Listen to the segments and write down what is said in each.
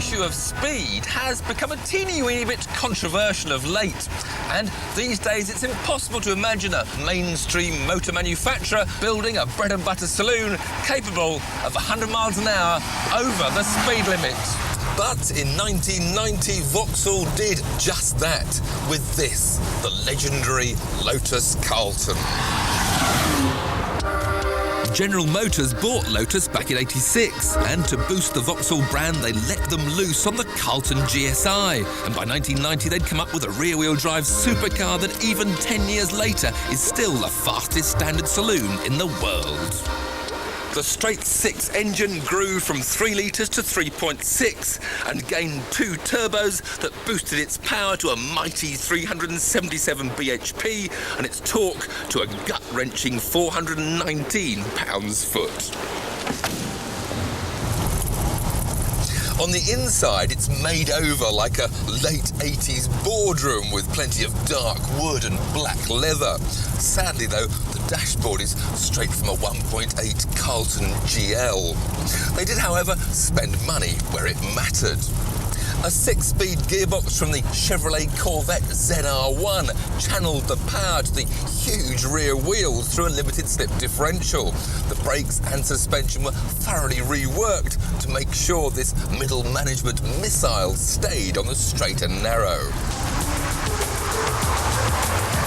issue of speed has become a teeny-weeny bit controversial of late. And these days it's impossible to imagine a mainstream motor manufacturer building a bread-and-butter saloon capable of 100 miles an hour over the speed limit. But in 1990, Vauxhall did just that with this, the legendary Lotus Carlton. General Motors bought Lotus back in '86, and to boost the Vauxhall brand, they let them loose on the Carlton GSI. And by 1990, they'd come up with a rear-wheel drive supercar that even 10 years later is still the fastest standard saloon in the world. The straight-six engine grew from 3 litres to 3.6 and gained 2 turbos that boosted its power to a mighty 377 bhp and its torque to a gut-wrenching 419 pounds-foot. On the inside, it's made over like a late 80s boardroom with plenty of dark wood and black leather. Sadly, though, the dashboard is straight from a 1.8 Carlton GL. They did, however, spend money where it mattered. A 6-speed gearbox from the Chevrolet Corvette ZR1 channeled the power to the huge rear wheels through a limited slip differential. The brakes and suspension were thoroughly reworked to make sure this middle management missile stayed on the straight and narrow.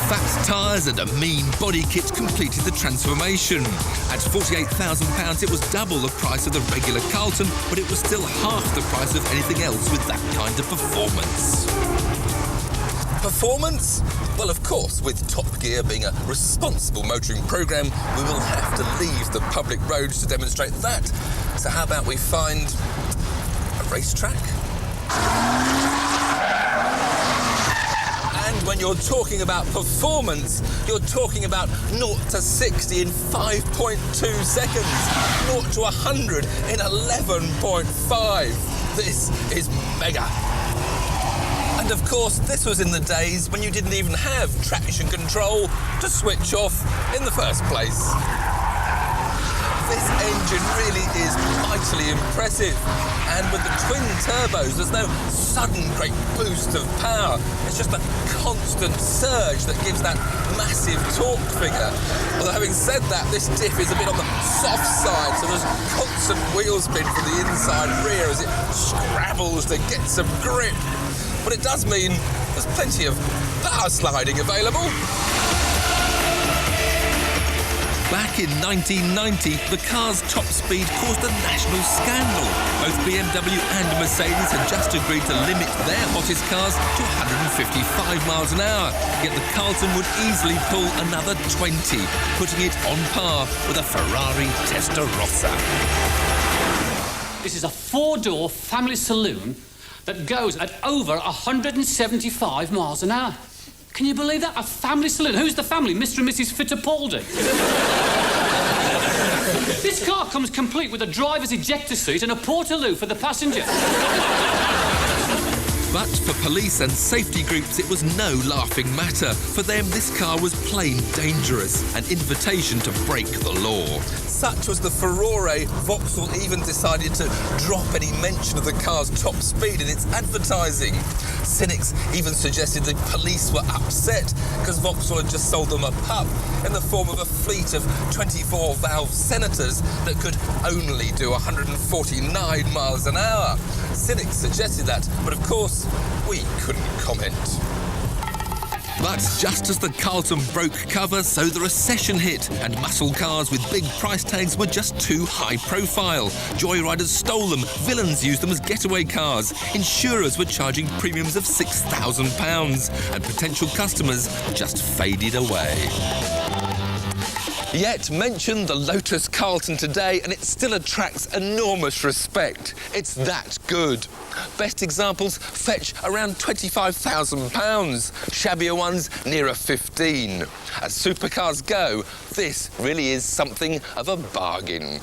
Fat tyres and a mean body kit completed the transformation. At £48,000, it was double the price of the regular Carlton, but it was still half the price of anything else with that kind of performance. Performance? Well, of course, with Top Gear being a responsible motoring programme, we will have to leave the public roads to demonstrate that. So how about we find a racetrack? When you're talking about performance, you're talking about 0 to 60 in 5.2 seconds, 0 to 100 in 11.5. This is mega. And of course, this was in the days when you didn't even have traction control to switch off in the first place. This engine really is mightily impressive. And with the twin turbos, there's no sudden great boost of power. It's just a constant surge that gives that massive torque figure. Although having said that, this diff is a bit on the soft side, so there's constant wheel spin from the inside rear as it scrabbles to get some grip. But it does mean there's plenty of power sliding available. Back in 1990, the car's top speed caused a national scandal. Both BMW and Mercedes had just agreed to limit their hottest cars to 155 miles an hour, yet the Carlton would easily pull another 20, putting it on par with a Ferrari Testarossa. This is a 4-door family saloon that goes at over 175 miles an hour. Can you believe that? A family saloon. Who's the family? Mr. and Mrs. Fittipaldi. This car comes complete with a driver's ejector seat and a portaloo for the passenger. But for police and safety groups, it was no laughing matter. For them, this car was plain dangerous, an invitation to break the law. Such was the furore, Vauxhall even decided to drop any mention of the car's top speed in its advertising. Cynics even suggested the police were upset because Vauxhall had just sold them a pup in the form of a fleet of 24-valve Senators that could only do 149 miles an hour. Cynics suggested that, but of course, we couldn't comment. But just as the Carlton broke cover, so the recession hit, and muscle cars with big price tags were just too high profile. Joyriders stole them, villains used them as getaway cars, insurers were charging premiums of £6,000, and potential customers just faded away. Yet mention the Lotus Carlton today and it still attracts enormous respect. It's that good. Best examples fetch around £25,000, shabbier ones nearer 15. As supercars go, this really is something of a bargain.